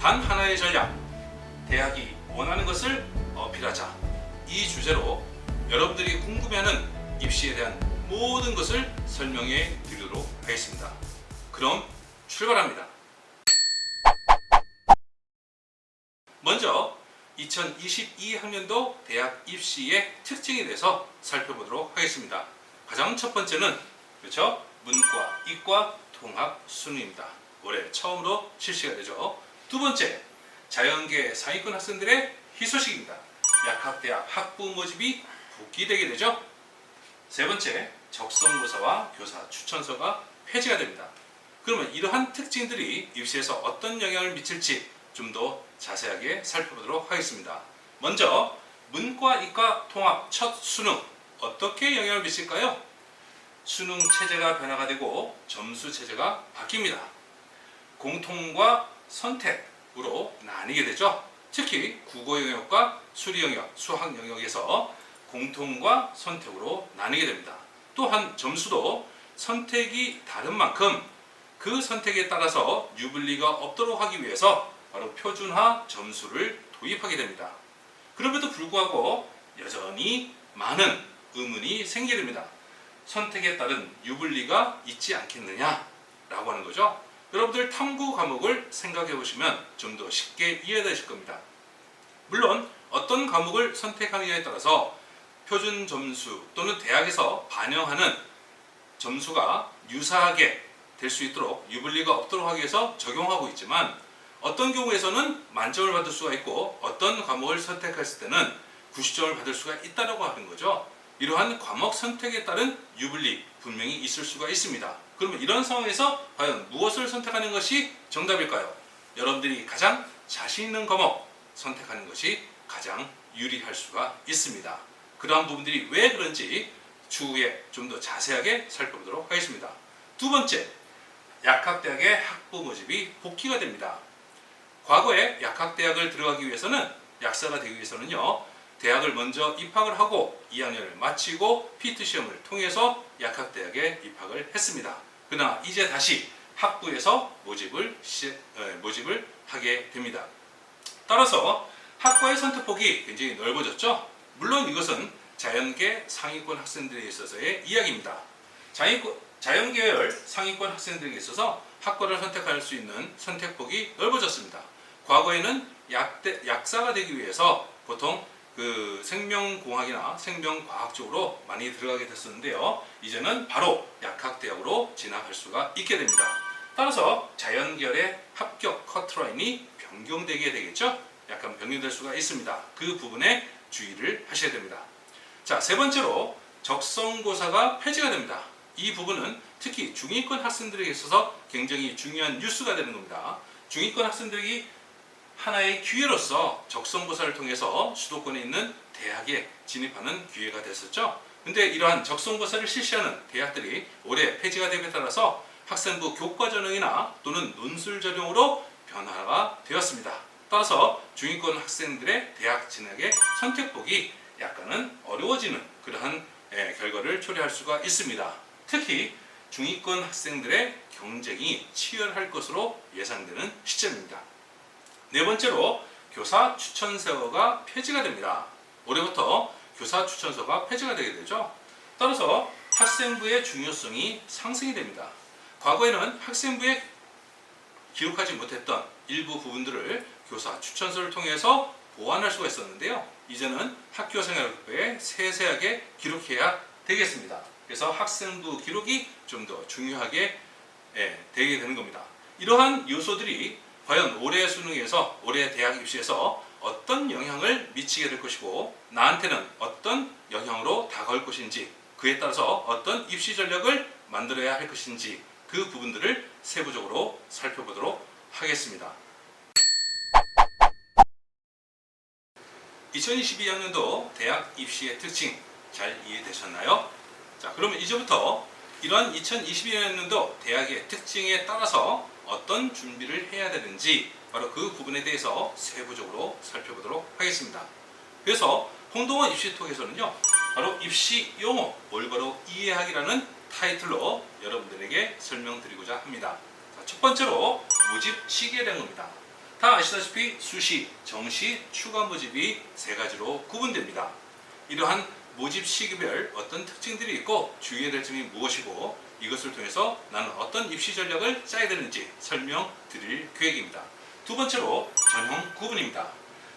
단 하나의 전략, 대학이 원하는 것을 어필하자. 이 주제로 여러분들이 궁금해하는 입시에 대한 모든 것을 설명해 드리도록 하겠습니다. 그럼 출발합니다. 먼저 2022학년도 대학 입시의 특징에 대해서 살펴보도록 하겠습니다. 가장 첫 번째는 그렇죠? 문과, 이과, 통합 수능입니다. 올해 처음으로 실시가 되죠. 두 번째, 자연계 상위권 학생들의 희소식입니다. 약학대학 학부 모집이 복귀되게 되죠. 세 번째, 적성고사와 교사 추천서가 폐지가 됩니다. 그러면 이러한 특징들이 입시에서 어떤 영향을 미칠지 좀 더 자세하게 살펴보도록 하겠습니다. 먼저 문과, 이과, 통합 첫 수능 어떻게 영향을 미칠까요? 수능 체제가 변화가 되고 점수 체제가 바뀝니다. 공통과 선택으로 나뉘게 되죠. 특히 국어 영역과 수리 영역, 수학 영역에서 공통과 선택으로 나뉘게 됩니다. 또한 점수도 선택이 다른 만큼 그 선택에 따라서 유불리가 없도록 하기 위해서 바로 표준화 점수를 도입하게 됩니다. 그럼에도 불구하고 여전히 많은 의문이 생기게 됩니다. 선택에 따른 유불리가 있지 않겠느냐라고 하는 거죠. 여러분들 탐구 과목을 생각해 보시면 좀 더 쉽게 이해되실 겁니다. 물론 어떤 과목을 선택하느냐에 따라서 표준 점수 또는 대학에서 반영하는 점수가 유사하게 될 수 있도록 유불리가 없도록 하기 위해서 적용하고 있지만 어떤 경우에서는 만점을 받을 수가 있고 어떤 과목을 선택했을 때는 90점을 받을 수가 있다고 하는 거죠. 이러한 과목 선택에 따른 유불리 분명히 있을 수가 있습니다. 그러면 이런 상황에서 과연 무엇을 선택하는 것이 정답일까요? 여러분들이 가장 자신 있는 과목 선택하는 것이 가장 유리할 수가 있습니다. 그러한 부분들이 왜 그런지 추후에 좀 더 자세하게 살펴보도록 하겠습니다. 두 번째, 약학대학의 학부 모집이 복귀가 됩니다. 과거에 약학대학을 들어가기 위해서는 약사가 되기 위해서는요, 대학을 먼저 입학을 하고 2학년을 마치고 피트 시험을 통해서 약학대학에 입학을 했습니다. 그러나 이제 다시 학부에서 모집을 하게 됩니다. 따라서 학과의 선택폭이 굉장히 넓어졌죠. 물론 이것은 자연계 상위권 학생들에 있어서의 이야기입니다. 자연계열 상위권 학생들에게 있어서 학과를 선택할 수 있는 선택폭이 넓어졌습니다. 과거에는 약사가 되기 위해서 보통 생명공학이나 생명과학 쪽으로 많이 들어가게 됐었는데요. 이제는 바로 약학대학으로 진학할 수가 있게 됩니다. 따라서 자연계열의 합격 커트라인이 변경되게 되겠죠. 약간 변경될 수가 있습니다. 그 부분에 주의를 하셔야 됩니다. 자, 세 번째로 적성고사가 폐지가 됩니다. 이 부분은 특히 중위권 학생들에게 있어서 굉장히 중요한 뉴스가 되는 겁니다. 중위권 학생들이 하나의 기회로서 적성고사를 통해서 수도권에 있는 대학에 진입하는 기회가 됐었죠. 근데 이러한 적성고사를 실시하는 대학들이 올해 폐지가 됨에 따라서 학생부 교과전형이나 또는 논술 전형으로 변화가 되었습니다. 따라서 중위권 학생들의 대학 진학의 선택폭이 약간은 어려워지는 그러한 결과를 초래할 수가 있습니다. 특히 중위권 학생들의 경쟁이 치열할 것으로 예상되는 시점입니다. 네 번째로 교사 추천서가 폐지가 됩니다. 올해부터 교사 추천서가 폐지가 되게 되죠. 따라서 학생부의 중요성이 상승이 됩니다. 과거에는 학생부에 기록하지 못했던 일부 부분들을 교사 추천서를 통해서 보완할 수가 있었는데요. 이제는 학교생활학부에 세세하게 기록해야 되겠습니다. 그래서 학생부 기록이 좀 더 중요하게 되게 되는 겁니다. 이러한 요소들이 과연 올해 수능에서 올해 대학 입시에서 어떤 영향을 미치게 될 것이고 나한테는 어떤 영향으로 다가올 것인지 그에 따라서 어떤 입시 전략을 만들어야 할 것인지 그 부분들을 세부적으로 살펴보도록 하겠습니다. 2022학년도 대학 입시의 특징 잘 이해되셨나요? 자, 그러면 이제부터 이런 2022학년도 대학의 특징에 따라서 어떤 준비를 해야 되는지 바로 그 부분에 대해서 세부적으로 살펴보도록 하겠습니다. 그래서 홍동원 입시톡에서는요, 바로 입시 용어 올바로 이해하기라는 타이틀로 여러분들에게 설명드리고자 합니다. 자, 첫 번째로 모집 시기에 대한 겁니다. 다 아시다시피 수시, 정시, 추가 모집이 세 가지로 구분됩니다. 이러한 모집 시기별 어떤 특징들이 있고 주의해야 될 점이 무엇이고 이것을 통해서 나는 어떤 입시 전략을 짜야 되는지 설명드릴 계획입니다. 두 번째로 전형 구분입니다.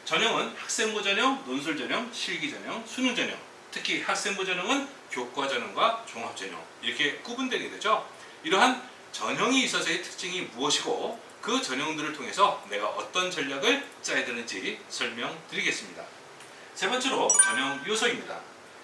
전형은 학생부 전형, 논술 전형, 실기 전형, 수능 전형, 특히 학생부 전형은 교과 전형과 종합 전형 이렇게 구분되게 되죠. 이러한 전형이 있어서의 특징이 무엇이고 그 전형들을 통해서 내가 어떤 전략을 짜야 되는지 설명드리겠습니다. 세 번째로 전형 요소입니다.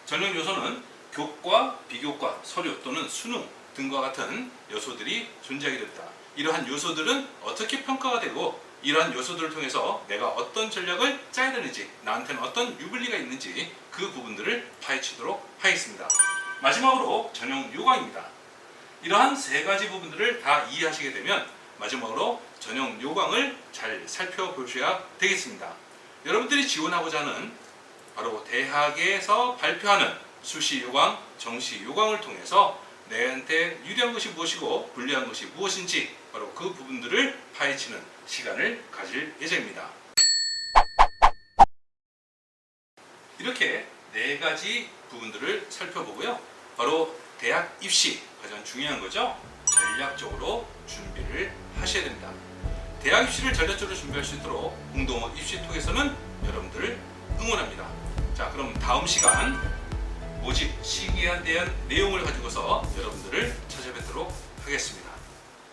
전형 요소는 교과, 비교과, 서류 또는 수능 등과 같은 요소들이 존재하게 됩니다. 이러한 요소들은 어떻게 평가가 되고 이러한 요소들을 통해서 내가 어떤 전략을 짜야 되는지 나한테는 어떤 유불리가 있는지 그 부분들을 파헤치도록 하겠습니다. 마지막으로 전형 요강입니다. 이러한 세 가지 부분들을 다 이해하시게 되면 마지막으로 전형 요강을 잘 살펴보셔야 되겠습니다. 여러분들이 지원하고자 하는 바로 대학에서 발표하는 수시 요강, 정시 요강을 통해서 내한테 유리한 것이 무엇이고 불리한 것이 무엇인지 바로 그 부분들을 파헤치는 시간을 가질 예정입니다. 이렇게 네 가지 부분들을 살펴보고요. 바로 대학 입시 가장 중요한 거죠. 전략적으로 준비를 하셔야 됩니다. 대학 입시를 전략적으로 준비할 수 있도록 공동호 입시톡에서는 여러분들을 응원합니다. 자, 그럼 다음 시간 모집 시기에 대한 내용을 가지고서 여러분들을 찾아뵙도록 하겠습니다.